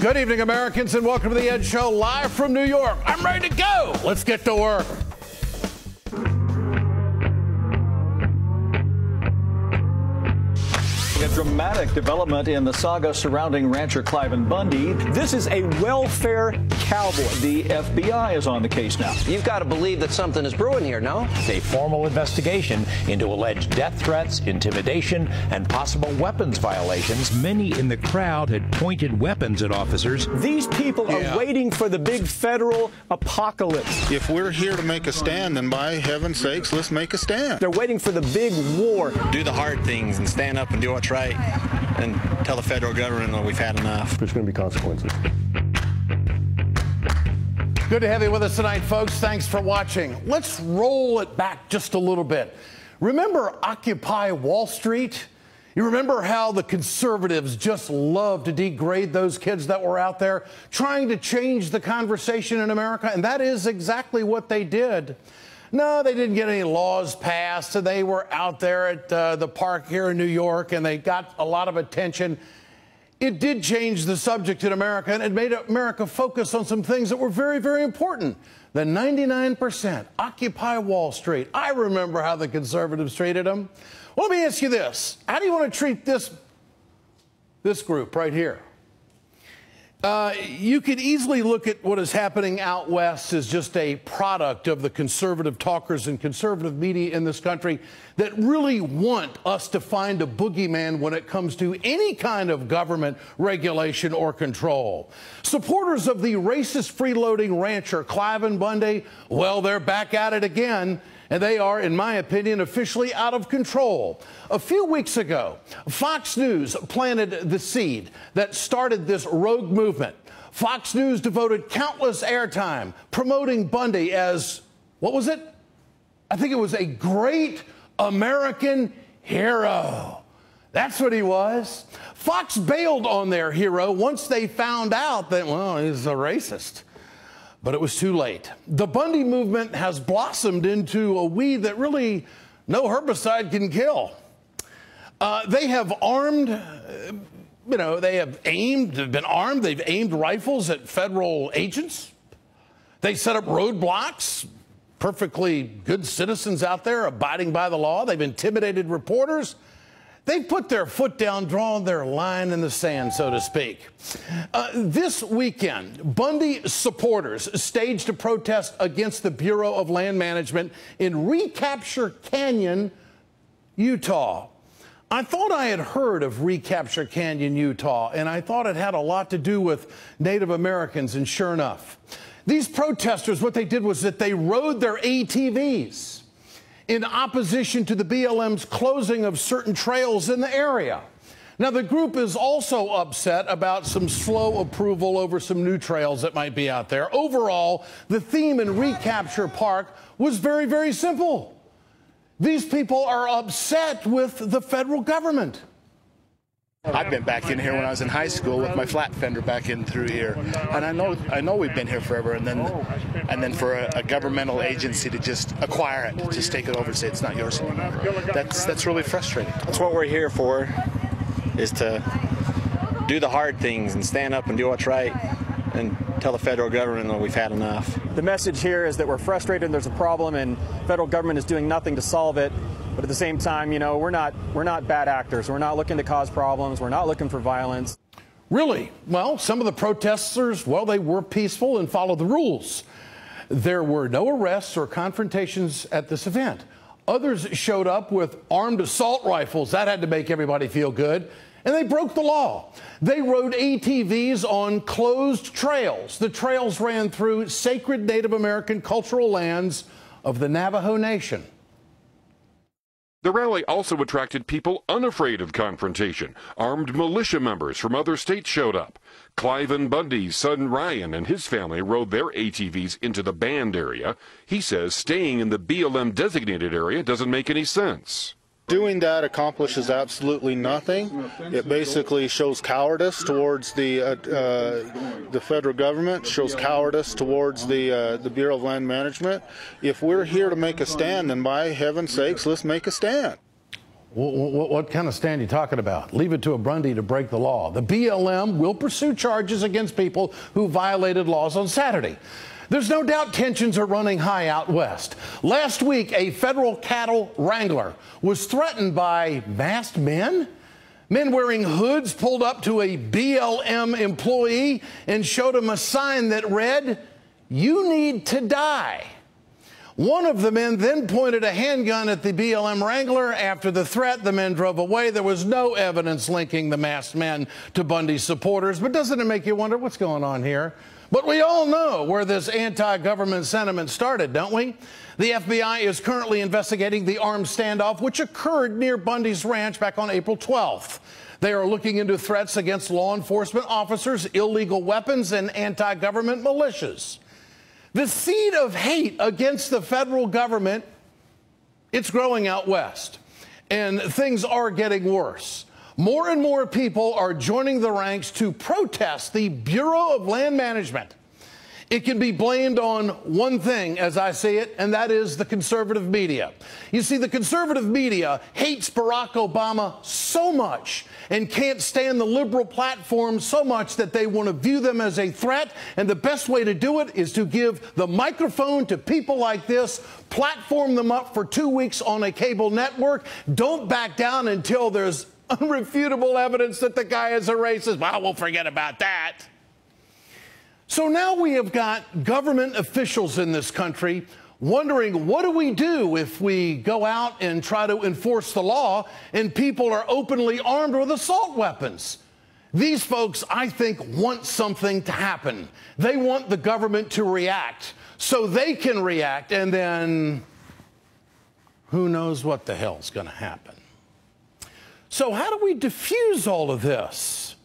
Good evening, Americans, and welcome to The Ed Show, live from New York. I'm ready to go. Let's get to work. A dramatic development in the saga surrounding rancher Cliven Bundy. This is a welfare cowboy. The FBI is on the case now. You've got to believe that something is brewing here, no? A formal investigation into alleged death threats, intimidation, and possible weapons violations. Many in the crowd had pointed weapons at officers. These people are waiting for the big federal apocalypse. If we're here to make a stand, then by heaven's sakes, let's make a stand. They're waiting for the big war. Do the hard things and stand up and do what's right and tell the federal government that we've had enough. There's going to be consequences. Good to have you with us tonight, folks. Thanks for watching. Let's roll it back just a little bit. Remember Occupy Wall Street? You remember how the conservatives just loved to degrade those kids that were out there trying to change the conversation in America? And that is exactly what they did. No, they didn't get any laws passed. So they were out there at the park here in New York, and they got a lot of attention. It did change the subject in America, and it made America focus on some things that were very, very important. The 99%, Occupy Wall Street. I remember how the conservatives treated them. Well, let me ask you this. How do you want to treat this group right here? You could easily look at what is happening out west as just a product of the conservative talkers and conservative media in this country that really want us to find a boogeyman when it comes to any kind of government regulation or control. Supporters of the racist freeloading rancher Cliven Bundy, well, they're back at it again. And they are, in my opinion, officially out of control. A few weeks ago, Fox News planted the seed that started this rogue movement. Fox News devoted countless airtime promoting Bundy as, what was it? I think it was a great American hero. That's what he was. Fox bailed on their hero once they found out that, well, he's a racist. But it was too late. The Bundy movement has blossomed into a weed that really no herbicide can kill. They have armed, they've been armed. They've aimed rifles at federal agents. They set up roadblocks, perfectly good citizens out there abiding by the law. They've intimidated reporters. They've put their foot down, drawn their line in the sand, so to speak. This weekend, Bundy supporters staged a protest against the Bureau of Land Management in Recapture Canyon, Utah. I thought I had heard of Recapture Canyon, Utah, and I thought it had a lot to do with Native Americans, and sure enough. These protesters, what they did was that they rode their ATVs in opposition to the BLM's closing of certain trails in the area. Now, the group is also upset about some slow approval over some new trails that might be out there. Overall, the theme in Recapture Park was very, very simple. These people are upset with the federal government. I've been back in here when I was in high school with my flat fender back in through here, and I know we've been here forever, and then for a governmental agency to just acquire it, just take it over and say it's not yours anymore. That's really frustrating. That's what we're here for, is to do the hard things and stand up and do what's right and tell the federal government that we've had enough. The message here is that we're frustrated, there's a problem, and federal government is doing nothing to solve it. But at the same time, we're not bad actors. We're not looking to cause problems. We're not looking for violence. Really? Well, some of the protesters, well, they were peaceful and followed the rules. There were no arrests or confrontations at this event. Others showed up with armed assault rifles. That had to make everybody feel good. And they broke the law. They rode ATVs on closed trails. The trails ran through sacred Native American cultural lands of the Navajo Nation. The rally also attracted people unafraid of confrontation. Armed militia members from other states showed up. Cliven Bundy's son Ryan and his family rode their ATVs into the banned area. He says staying in the BLM designated area doesn't make any sense. Doing that accomplishes absolutely nothing. It basically shows cowardice towards the federal government, shows cowardice towards the Bureau of Land Management. If we're here to make a stand, then by heaven's sakes, let's make a stand. What kind of stand are you talking about? Leave it to a Bundy to break the law. The BLM will pursue charges against people who violated laws on Saturday. There's no doubt tensions are running high out west. Last week, a federal cattle wrangler was threatened by masked men. Men wearing hoods pulled up to a BLM employee and showed him a sign that read, "You need to die." One of the men then pointed a handgun at the BLM wrangler. After the threat, the men drove away. There was no evidence linking the masked men to Bundy's supporters. But doesn't it make you wonder what's going on here? But we all know where this anti-government sentiment started, don't we? The FBI is currently investigating the armed standoff which occurred near Bundy's ranch back on April 12th. They are looking into threats against law enforcement officers, illegal weapons, and anti-government militias. The seed of hate against the federal government, it's growing out west, and things are getting worse. More and more people are joining the ranks to protest the Bureau of Land Management. It can be blamed on one thing, as I see it, and that is the conservative media. You see, the conservative media hates Barack Obama so much and can't stand the liberal platform so much that they want to view them as a threat. And the best way to do it is to give the microphone to people like this, platform them up for 2 weeks on a cable network. Don't back down until there's unrefutable evidence that the guy is a racist. Well, we'll forget about that. So now we have got government officials in this country wondering, what do we do if we go out and try to enforce the law and people are openly armed with assault weapons? These folks, I think, want something to happen. They want the government to react so they can react, and then who knows what the hell's going to happen. So how do we diffuse all of this?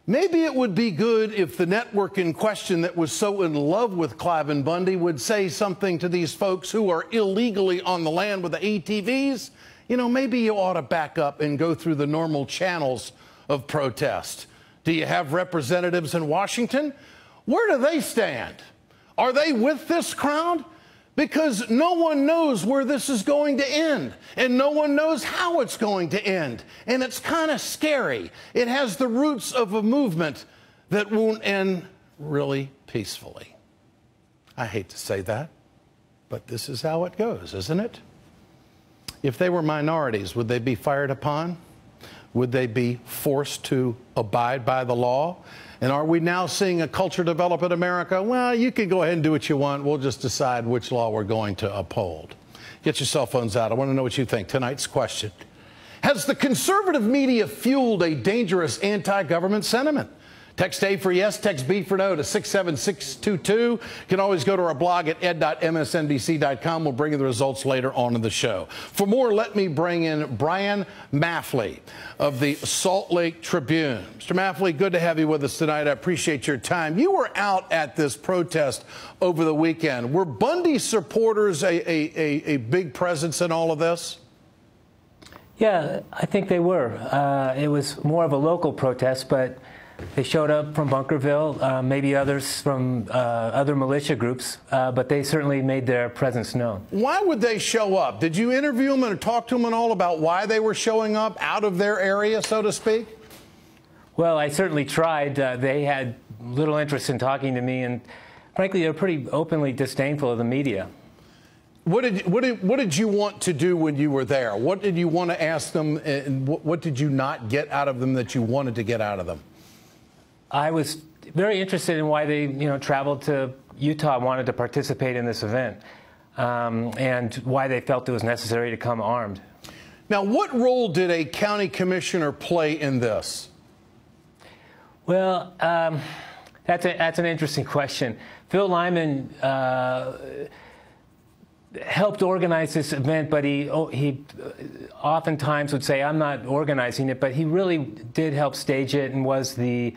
Maybe it would be good if the network in question that was so in love with Cliven Bundy would say something to these folks who are illegally on the land with the ATVs. You know, maybe you ought to back up and go through the normal channels of protest. Do you have representatives in Washington? Where do they stand? Are they with this crowd? Because no one knows where this is going to end, and no one knows how it's going to end. And it's kind of scary. It has the roots of a movement that won't end really peacefully. I hate to say that, but this is how it goes, isn't it? If they were minorities, would they be fired upon? Would they be forced to abide by the law? And are we now seeing a culture develop in America? Well, you can go ahead and do what you want. We'll just decide which law we're going to uphold. Get your cell phones out. I want to know what you think. Tonight's question: has the conservative media fueled a dangerous anti-government sentiment? Text A for yes, text B for no to 67622. You can always go to our blog at ed.msnbc.com. We'll bring you the results later on in the show. For more, let me bring in Brian Maffley of the Salt Lake Tribune. Mr. Maffley, good to have you with us tonight. I appreciate your time. You were out at this protest over the weekend. Were Bundy supporters a big presence in all of this? Yeah, I think they were. It was more of a local protest, but they showed up from Bunkerville, maybe others from other militia groups, but they certainly made their presence known. Why would they show up? Did you interview them and talk to them at all about why they were showing up out of their area, so to speak? Well, I certainly tried. They had little interest in talking to me, and frankly, they're pretty openly disdainful of the media. What did you want to do when you were there? What did you want to ask them, and what did you not get out of them that you wanted to get out of them? I was very interested in why they, traveled to Utah and wanted to participate in this event, and why they felt it was necessary to come armed. Now, what role did a county commissioner play in this? Well, that's an interesting question. Phil Lyman helped organize this event, but he oftentimes would say, "I'm not organizing it," but he really did help stage it and was the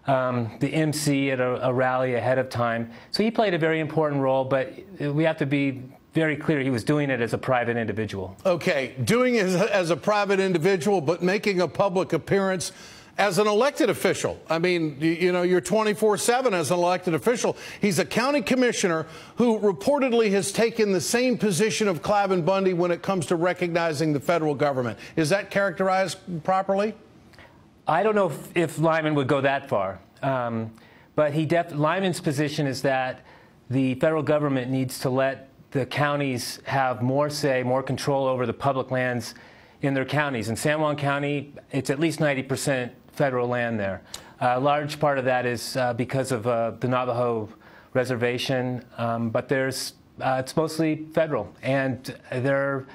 MC at a rally ahead of time. So he played a very important role, but we have to be very clear he was doing it as a private individual. Okay, doing it as a private individual, but making a public appearance as an elected official. I mean, you know, you're 24/7 as an elected official. He's a county commissioner who reportedly has taken the same position of Cliven Bundy when it comes to recognizing the federal government. Is that characterized properly? I don't know if Lyman would go that far. But Lyman's position is that the federal government needs to let the counties have more say, more control over the public lands in their counties. In San Juan County, it's at least 90% federal land there. A large part of that is because of the Navajo reservation, but it's mostly federal. And they're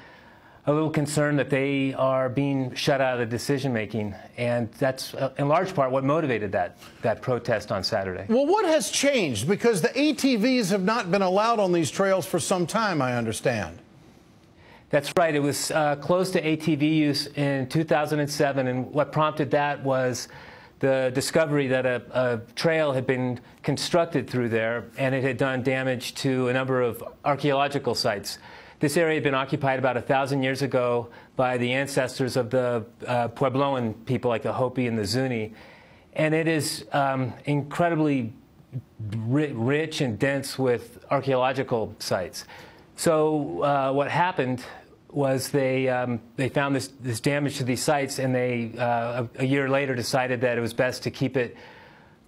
a little concerned that they are being shut out of the decision-making. And that's, in large part, what motivated that protest on Saturday. Well, what has changed? Because the ATVs have not been allowed on these trails for some time, I understand. That's right. It was close to ATV use in 2007, and what prompted that was the discovery that a trail had been constructed through there, and it had done damage to a number of archaeological sites. This area had been occupied about 1,000 years ago by the ancestors of the Puebloan people like the Hopi and the Zuni, and it is incredibly rich and dense with archaeological sites. So what happened was they found this damage to these sites, and they a year later decided that it was best to keep it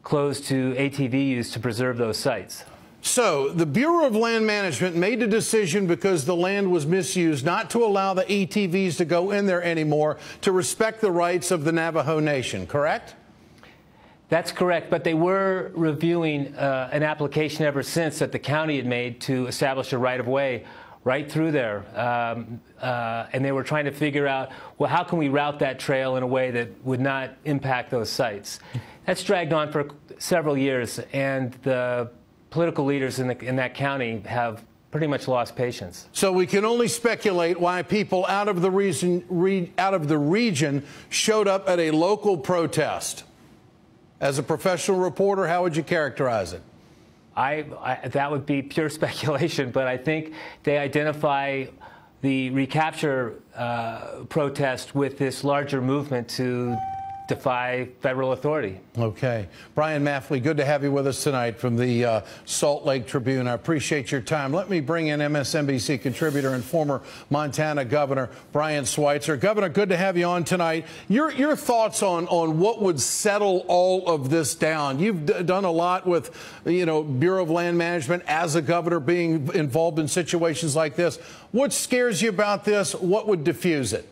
closed to ATV use to preserve those sites. So the Bureau of Land Management made a decision because the land was misused not to allow the ATVs to go in there anymore, to respect the rights of the Navajo Nation, correct? That's correct, but they were reviewing an application ever since that the county had made to establish a right-of-way right through there. And they were trying to figure out, well, how can we route that trail in a way that would not impact those sites? That's dragged on for several years, and the political leaders in that county have pretty much lost patience. So we can only speculate why people out of the region showed up at a local protest. As a professional reporter, how would you characterize it? That would be pure speculation, but I think they identify the recapture protest with this larger movement to defy federal authority. Okay. Brian Maffley, good to have you with us tonight from the Salt Lake Tribune. I appreciate your time. Let me bring in MSNBC contributor and former Montana Governor Brian Schweitzer. Governor, good to have you on tonight. Your thoughts on what would settle all of this down? You've done a lot with, you know, Bureau of Land Management as a governor, being involved in situations like this. What scares you about this? What would diffuse it?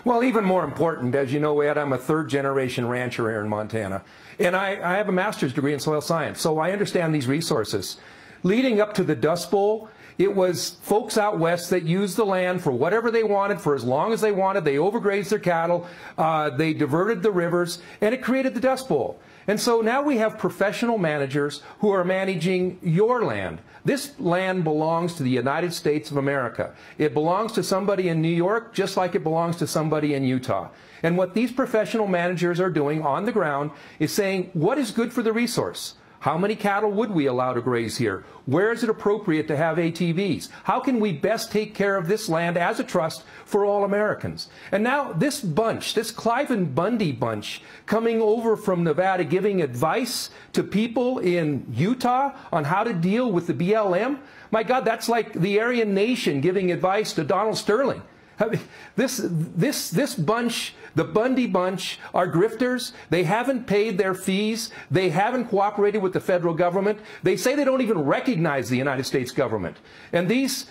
Well, even more important, as you know, Ed, I'm a third-generation rancher here in Montana, and I have a master's degree in soil science, so I understand these resources. Leading up to the Dust Bowl, it was folks out west that used the land for whatever they wanted, for as long as they wanted. They overgrazed their cattle, they diverted the rivers, and it created the Dust Bowl. And so now we have professional managers who are managing your land. This land belongs to the United States of America. It belongs to somebody in New York just like it belongs to somebody in Utah. And what these professional managers are doing on the ground is saying, what is good for the resource? How many cattle would we allow to graze here? Where is it appropriate to have ATVs? How can we best take care of this land as a trust for all Americans? And now this bunch, this Cliven Bundy bunch, coming over from Nevada, giving advice to people in Utah on how to deal with the BLM. My God, that's like the Aryan Nation giving advice to Donald Sterling. I mean, this bunch, the Bundy bunch, are grifters. They haven't paid their fees. They haven't cooperated with the federal government. They say they don't even recognize the United States government. And these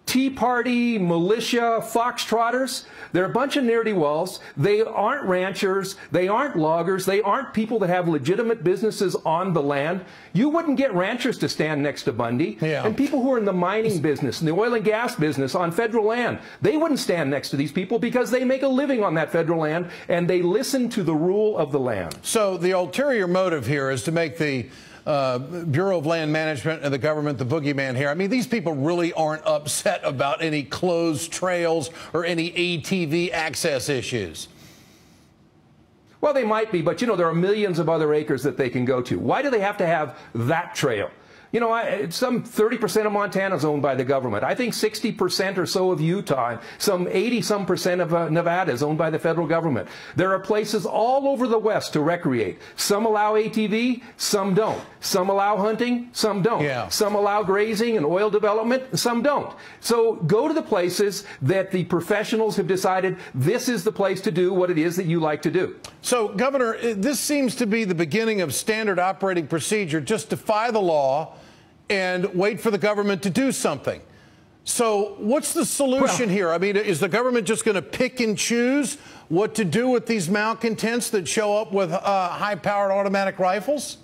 Tea Party, militia, foxtrotters, they're a bunch of ne'er-do-wells. They aren't ranchers. They aren't loggers. They aren't people that have legitimate businesses on the land. You wouldn't get ranchers to stand next to Bundy. Yeah. And people who are in the mining business, and the oil and gas business on federal land, they wouldn't stand next to these people because they make a living on that federal land and they listen to the rule of the land. So the ulterior motive here is to make the Bureau of Land Management and the government the boogeyman here. I mean, these people really aren't upset about any closed trails or any ATV access issues. Well, they might be, but you know, there are millions of other acres that they can go to. Why do they have to have that trail? You know, some 30% of Montana is owned by the government. I think 60% or so of Utah, some 80-some% of Nevada is owned by the federal government. There are places all over the West to recreate. Some allow ATV, some don't. Some allow hunting, some don't. Yeah. Some allow grazing and oil development, some don't. So go to the places that the professionals have decided this is the place to do what it is that you like to do. So, Governor, this seems to be the beginning of standard operating procedure. Just defy the law and wait for the government to do something. So what's the solution here? I mean, is the government just going to pick and choose what to do with these malcontents that show up with high-powered automatic rifles?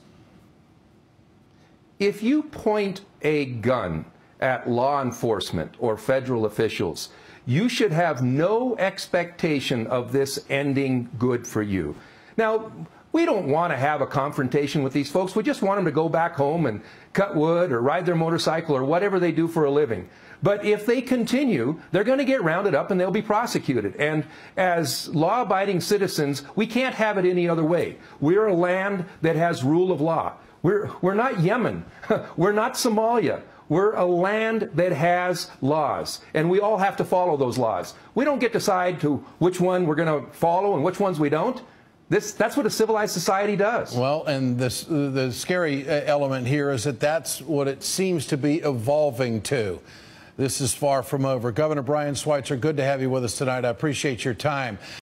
If you point a gun at law enforcement or federal officials, you should have no expectation of this ending good for you. Now, we don't want to have a confrontation with these folks. We just want them to go back home and cut wood or ride their motorcycle or whatever they do for a living. But if they continue, they're going to get rounded up and they'll be prosecuted. And as law-abiding citizens, we can't have it any other way. We're a land that has rule of law. We're not Yemen. We're not Somalia. We're a land that has laws, and we all have to follow those laws. We don't get to decide to which one we're going to follow and which ones we don't. That's what a civilized society does. Well, and the scary element here is that that's what it seems to be evolving to. This is far from over. Governor Brian Schweitzer, good to have you with us tonight. I appreciate your time.